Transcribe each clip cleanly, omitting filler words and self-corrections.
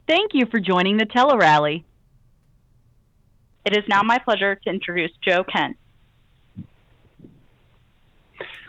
Thank you for joining the TELE-RALLY. It is now my pleasure to introduce Joe Kent.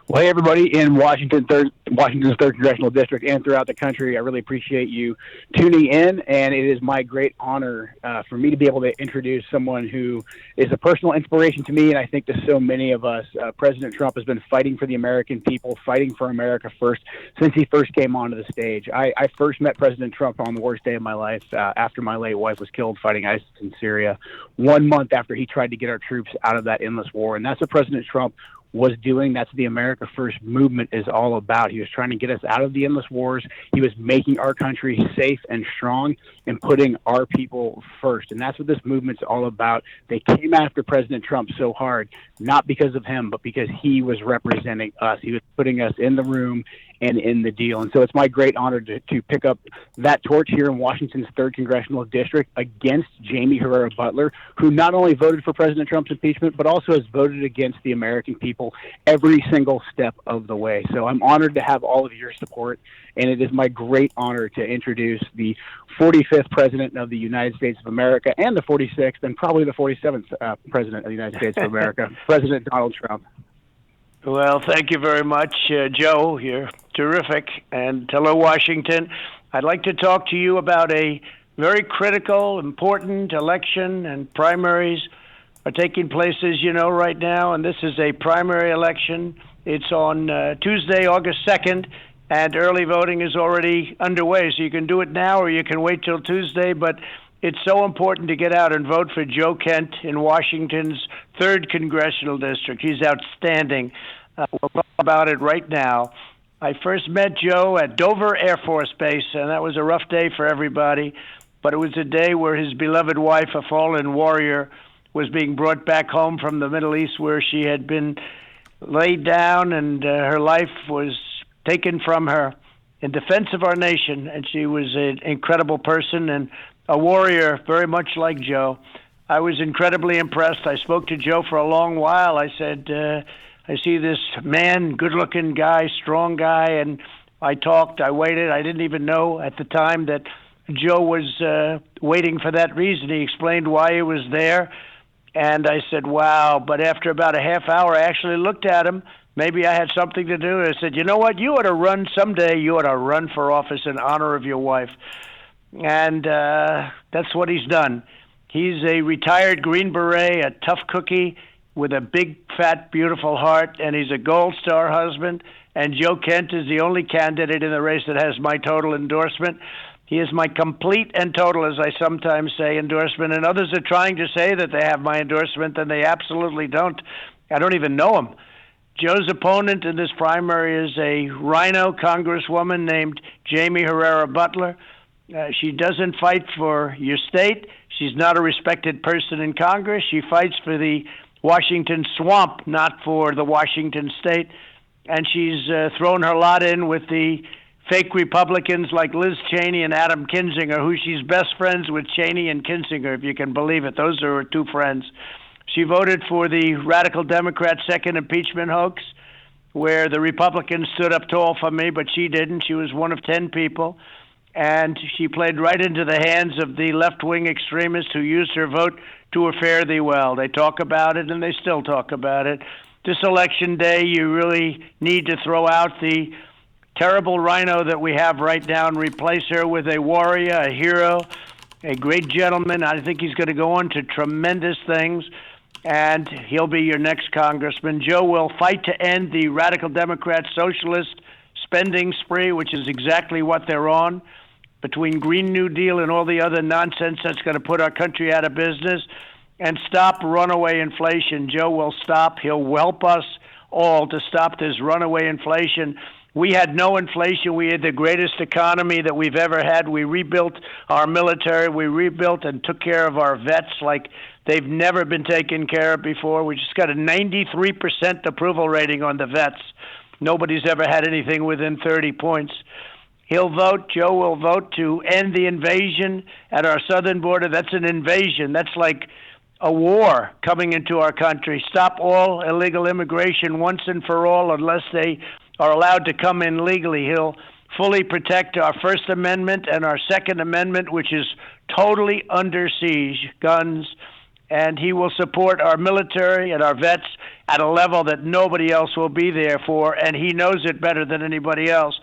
Well, hey, everybody in Washington's 3rd Congressional District and throughout the country. I really appreciate you tuning in, and it is my great honor for me to be able to introduce someone who is a personal inspiration to me, and I think to so many of us. President Trump has been fighting for the American people, fighting for America first, since he first came onto the stage. I first met President Trump on the worst day of my life after my late wife was killed fighting ISIS in Syria, 1 month after he tried to get our troops out of that endless war, and that's what President Trump was doing. That's the America First movement is all about. He was trying to get us out of the endless wars. He was making our country safe and strong and putting our people first. And that's what this movement's all about. They came after President Trump so hard, not because of him, but because he was representing us. He was putting us in the room and in the deal. And so it's my great honor to pick up that torch here in Washington's 3rd Congressional District against Jamie Herrera Butler, who not only voted for President Trump's impeachment, but also has voted against the American people every single step of the way. So I'm honored to have all of your support, and it is my great honor to introduce the 45th President of the United States of America and the 46th and probably the 47th President of the United States of America, President Donald Trump. Well, thank you very much, Joe. You're terrific. And hello, Washington. I'd like to talk to you about a very critical, important election, and primaries are taking place, as you know, right now. And this is a primary election. It's on Tuesday, August 2nd, and early voting is already underway. So you can do it now or you can wait till Tuesday. But it's so important to get out and vote for Joe Kent in Washington's 3rd Congressional District. He's outstanding. We'll talk about it right now. I first met Joe at Dover Air Force Base, and that was a rough day for everybody. But it was a day where his beloved wife, a fallen warrior, was being brought back home from the Middle East, where she had been laid down and her life was taken from her in defense of our nation. And she was an incredible person and a warrior, very much like Joe. I was incredibly impressed. I spoke to Joe for a long while. I said, I see this man, good-looking guy, strong guy, and I talked, I waited. I didn't even know at the time that Joe was waiting for that reason. He explained why he was there, and I said, wow. But after about a half hour, I actually looked at him. Maybe I had something to do. I said, you know what? You ought to run someday. You ought to run for office in honor of your wife. And that's what he's done. He's a retired Green Beret, a tough cookie with a big, fat, beautiful heart, and he's a Gold Star husband. And Joe Kent is the only candidate in the race that has my total endorsement. He is my complete and total, as I sometimes say, endorsement. And others are trying to say that they have my endorsement, and they absolutely don't. I don't even know him. Joe's opponent in this primary is a rhino congresswoman named Jamie Herrera Butler. She doesn't fight for your state. She's not a respected person in Congress. She fights for the Washington swamp, not for the Washington state. And she's thrown her lot in with the fake Republicans like Liz Cheney and Adam Kinzinger, who she's best friends with Cheney and Kinzinger, if you can believe it. Those are her two friends. She voted for the radical Democrat second impeachment hoax, where the Republicans stood up tall for me, but she didn't. She was one of 10 people. And she played right into the hands of the left-wing extremists who used her vote to fare thee well. They talk about it, and they still talk about it. This election day, you really need to throw out the terrible rhino that we have right now and replace her with a warrior, a hero, a great gentleman. I think he's going to go on to tremendous things, and he'll be your next congressman. Joe will fight to end the radical Democrat socialist spending spree, which is exactly what they're on, between Green New Deal and all the other nonsense that's going to put our country out of business, and stop runaway inflation. Joe will stop. He'll help us all to stop this runaway inflation. We had no inflation. We had the greatest economy that we've ever had. We rebuilt our military. We rebuilt and took care of our vets like they've never been taken care of before. We just got a 93% approval rating on the vets. Nobody's ever had anything within 30 points. He'll vote, Joe will vote to end the invasion at our southern border. That's an invasion. That's like a war coming into our country. Stop all illegal immigration once and for all unless they are allowed to come in legally. He'll fully protect our First Amendment and our Second Amendment, which is totally under siege, guns, and he will support our military and our vets at a level that nobody else will be there for, and he knows it better than anybody else.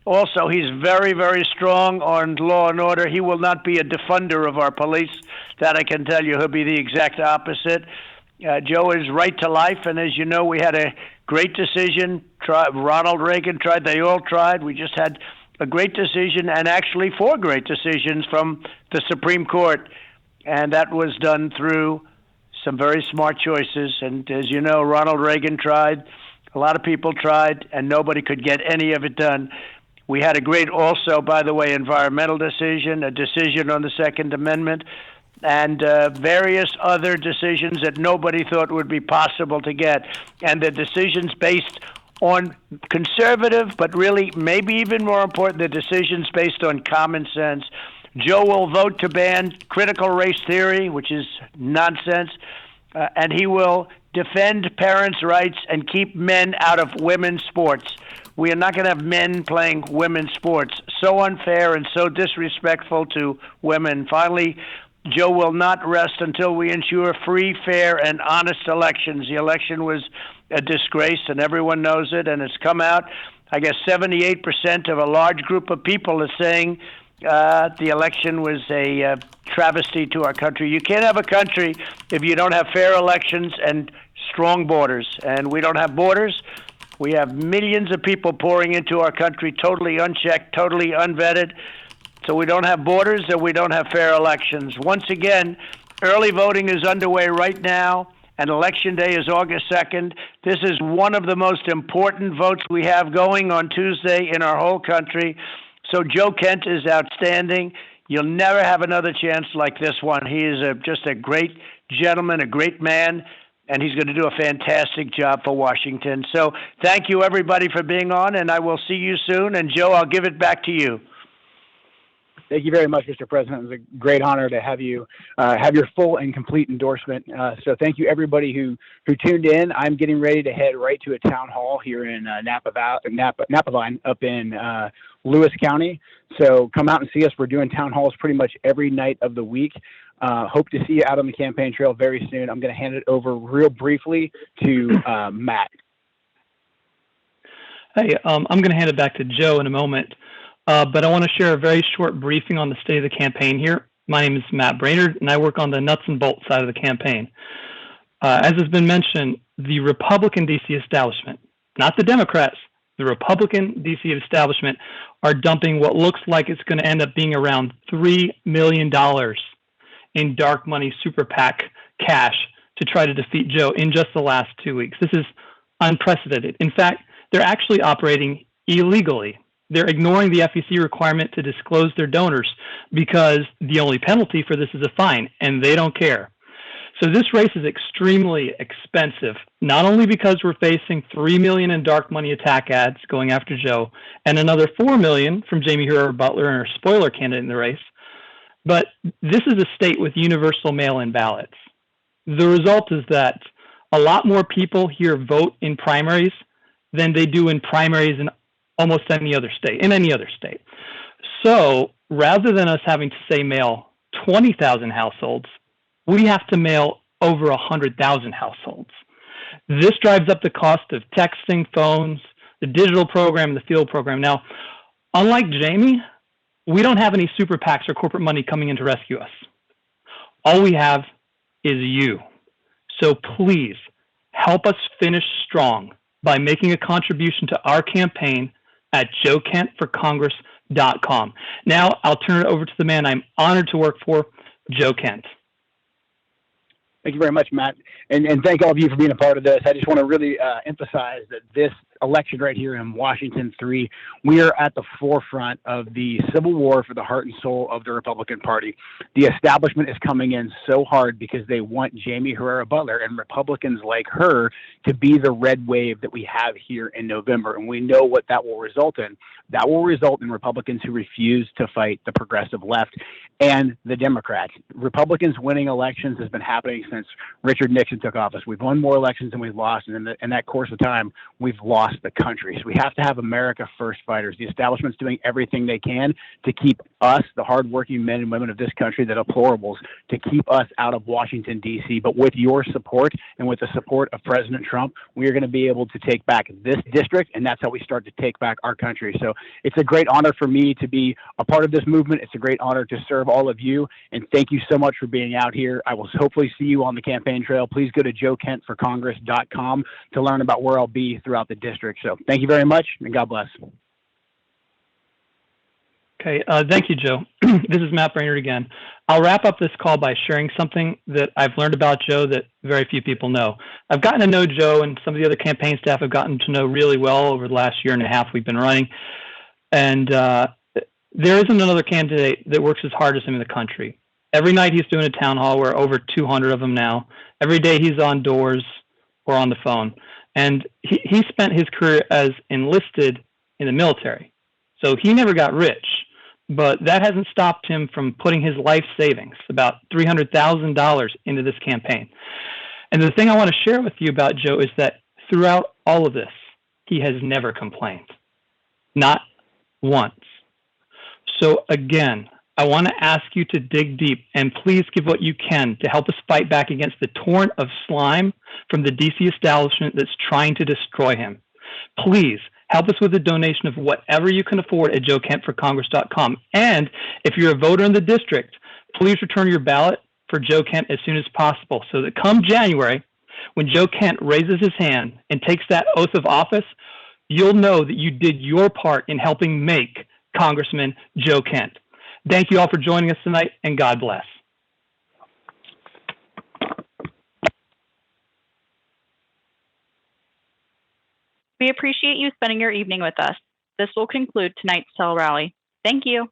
Also, he's very, very strong on law and order. He will not be a defender of our police. That I can tell you. He'll be the exact opposite. Joe is right to life, and as you know, we had a great decision. Ronald Reagan tried. They all tried. We just had a great decision, and actually 4 great decisions from the Supreme Court, and that was done through some very smart choices. And as you know, Ronald Reagan tried. A lot of people tried, and nobody could get any of it done. We had a great, also, by the way, environmental decision, a decision on the Second Amendment, and various other decisions that nobody thought would be possible to get. And the decisions based on conservative, but really maybe even more important, the decisions based on common sense. Joe will vote to ban critical race theory, which is nonsense, and he will defend parents' rights and keep men out of women's sports. We are not going to have men playing women's sports. So unfair and so disrespectful to women. Finally, Joe will not rest until we ensure free, fair, and honest elections. The election was a disgrace, and everyone knows it, and it's come out. I guess 78% of a large group of people are saying the election was a travesty to our country. You can't have a country if you don't have fair elections and strong borders, and we don't have borders. We have millions of people pouring into our country, totally unchecked, totally unvetted. So we don't have borders and we don't have fair elections. Once again, early voting is underway right now, and Election Day is August 2nd. This is one of the most important votes we have going on Tuesday in our whole country. So Joe Kent is outstanding. You'll never have another chance like this one. He is just a great gentleman, a great man, and he's going to do a fantastic job for Washington. So thank you, everybody, for being on, and I will see you soon. And, Joe, I'll give it back to you. Thank you very much, Mr. President. It was a great honor to have you have your full and complete endorsement. So thank you, everybody who tuned in. I'm getting ready to head right to a town hall here in Napa Vine up in Lewis County. So come out and see us. We're doing town halls pretty much every night of the week. Hope to see you out on the campaign trail very soon. I'm going to hand it over real briefly to Matt. Hey, I'm going to hand it back to Joe in a moment, but I want to share a very short briefing on the state of the campaign here. My name is Matt Brainerd, and I work on the nuts and bolts side of the campaign. As has been mentioned, the Republican D.C. establishment, not the Democrats, the Republican D.C. establishment are dumping what looks like it's going to end up being around $3 million in dark money super PAC cash to try to defeat Joe in just the last 2 weeks. This is unprecedented. In fact, they're actually operating illegally. They're ignoring the FEC requirement to disclose their donors because the only penalty for this is a fine, and they don't care. So this race is extremely expensive, not only because we're facing $3 million in dark money attack ads going after Joe and another $4 million from Jamie Herrera Butler and our spoiler candidate in the race, but this is a state with universal mail-in ballots. The result is that a lot more people here vote in primaries than they do in primaries in almost any other state. So rather than us having to say mail 20,000 households, we have to mail over 100,000 households. This drives up the cost of texting, phones, the digital program, and the field program. Now, unlike Jamie, we don't have any super PACs or corporate money coming in to rescue us. All we have is you. So please help us finish strong by making a contribution to our campaign at joekentforcongress.com. Now I'll turn it over to the man I'm honored to work for, Joe Kent. Thank you very much, Matt. And thank all of you for being a part of this. I just want to really emphasize that this election right here in Washington 3, we are at the forefront of the civil war for the heart and soul of the Republican Party. The establishment is coming in so hard because they want Jamie Herrera Butler and Republicans like her to be the red wave that we have here in November. And we know what that will result in. That will result in Republicans who refuse to fight the progressive left and the Democrats. Republicans winning elections has been happening since Richard Nixon took office. We've won more elections than we've lost, and in that course of time, we've lost across the country. So we have to have America first fighters. The establishment's doing everything they can to keep us, the hardworking men and women of this country, the deplorables, to keep us out of Washington, D.C. But with your support and with the support of President Trump, we are going to be able to take back this district, and that's how we start to take back our country. So it's a great honor for me to be a part of this movement. It's a great honor to serve all of you, and thank you so much for being out here. I will hopefully see you on the campaign trail. Please go to joekentforcongress.com to learn about where I'll be throughout the district. So thank you very much, and God bless. Okay, thank you, Joe. This is Matt Brainerd again. I'll wrap up this call by sharing something that I've learned about Joe that very few people know. I've gotten to know Joe, and some of the other campaign staff have gotten to know really well over the last year and a half we've been running. And there isn't another candidate that works as hard as him in the country. Every night he's doing a town hall. We're over 200 of them now. Every day he's on doors or on the phone. And he spent his career as enlisted in the military. So he never got rich, but that hasn't stopped him from putting his life savings, about $300,000, into this campaign. And the thing I want to share with you about Joe is that throughout all of this, he has never complained. Not once. So again, I want to ask you to dig deep and please give what you can to help us fight back against the torrent of slime from the DC establishment that's trying to destroy him. Please help us with a donation of whatever you can afford at joekentforcongress.com. And if you're a voter in the district, please return your ballot for Joe Kent as soon as possible so that come January, when Joe Kent raises his hand and takes that oath of office, you'll know that you did your part in helping make Congressman Joe Kent. Thank you all for joining us tonight, and God bless. We appreciate you spending your evening with us. This will conclude tonight's TELE-RALLY. Thank you.